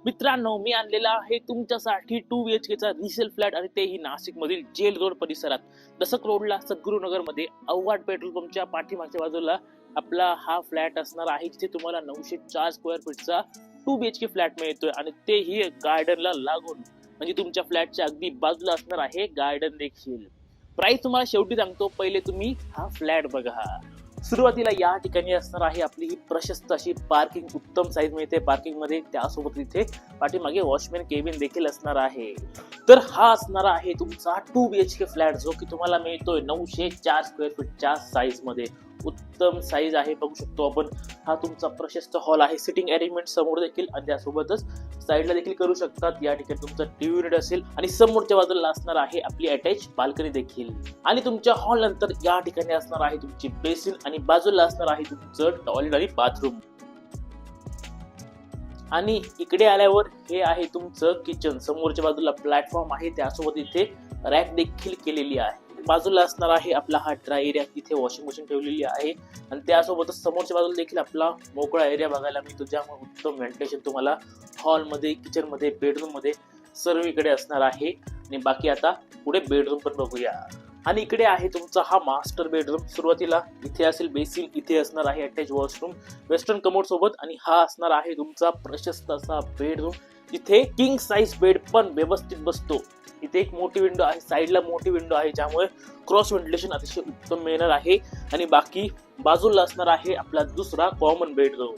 मित्रांनो, मी आणलेला आहे तुमच्यासाठी 2 BHK चा रिसेल फ्लॅट आणि तेही नाशिक मधील जेल रोड परिसरात. दसक रोडला सद्गुरुनगर मध्ये अवघाट पेट्रोल पंपच्या पाठीमागच्या बाजूला आपला हा फ्लॅट असणार आहे, जिथे तुम्हाला 904 स्क्वेअर फीटचा 2 BHK फ्लॅट मिळतोय आणि तेही गार्डनला लागून. म्हणजे तुमच्या फ्लॅटच्या अगदी बाजूला असणार आहे गार्डन देखील. प्राइस तुम्हाला शेवटी सांगतो, पहिले तुम्ही हा फ्लॅट बघा. सुरुवातीला या ठिकाणी असणार आहे आपली ही प्रशस्त अशी पार्किंग, उत्तम साईज मिळते पार्किंग मध्ये. त्यासोबत इथे पाठीमागे वॉचमॅन केबिन देखील असणार आहे. तर हा असणार आहे तुमचा 2 BHK फ्लॅट, जो की तुम्हाला मिळतोय 904 स्क्वेअर फीटच्या साईज मध्ये. उत्तम साईज आहे, बघू शकतो आपण. हा तुमचा प्रशस्त हॉल आहे, सिटिंग अरेंजमेंट समोर देखील आणि त्यासोबतच साईडला देखील करू शकतात. या ठिकाणी तुमचा टीव्ही युनिट असेल आणि समोरच्या बाजूला असणार आहे आपली अटॅच बाल्कनी देखील. आणि तुमच्या हॉल नंतर या ठिकाणी असणार आहे तुमची बेसिन आणि बाजूला असणार आहे तुमचं टॉयलेट आणि बाथरूम. आणि इकडे आल्यावर हे आहे तुमचं किचन. समोरच्या बाजूला प्लॅटफॉर्म आहे, त्यासोबत इथे रॅक देखील केलेली आहे. बाजूला असणार आहे आपला हा ड्राय एरिया, तिथे वॉशिंग मशीन ठेवलेली आहे आणि त्यासोबतच समोरच्या बाजूला देखील आपला मोकळा एरिया बघायला मिळतो, ज्यामुळे उत्तम व्हेंटिलेशन तुम्हाला हॉलमध्ये, किचनमध्ये, बेडरूममध्ये सर्वीकडे असणार आहे. आणि बाकी आता पुढे बेडरूम पण बघूया. आणि इकडे आहे तुमचा हा मास्टर बेडरूम. सुरुवातीला इथे असेल बेसिन, इथे असणार आहे अटॅच वॉशरूम वेस्टर्न कमोड सोबत. आणि हा असणार आहे तुमचा प्रशस्त असा बेडरूम, जिथे किंग साईज बेड पण व्यवस्थित बसतो. इथे एक मोठी विंडो आहे, साईडला मोठी विंडो आहे, ज्यामुळे क्रॉस व्हेंटिलेशन अतिशय उत्तम मिळणार आहे. आणि बाकी बाजूला असणार आहे आपला दुसरा कॉमन बेडरूम.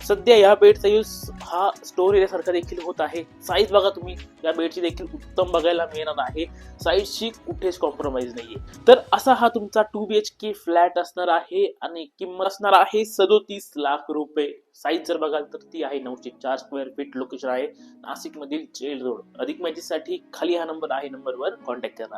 सध्या या बेडचा यूज हा स्टोर एरिया सारखा देखील होत आहे. साईज बघा तुम्ही, या बेडची देखील उत्तम बघायला मिळणार आहे. साईजची कुठेच कॉम्प्रोमाइज नाहीये. तर असा हा तुमचा 2 BHK फ्लॅट असणार आहे आणि किंमत असणार आहे 37 लाख रुपये. साईज जर बघाल तर ती आहे 904 स्क्वेअर फीट. लोकेशन आहे नाशिक मधील जेल रोड. अधिक माहितीसाठी खाली हा नंबर आहे, नंबरवर कॉन्टॅक्ट करा.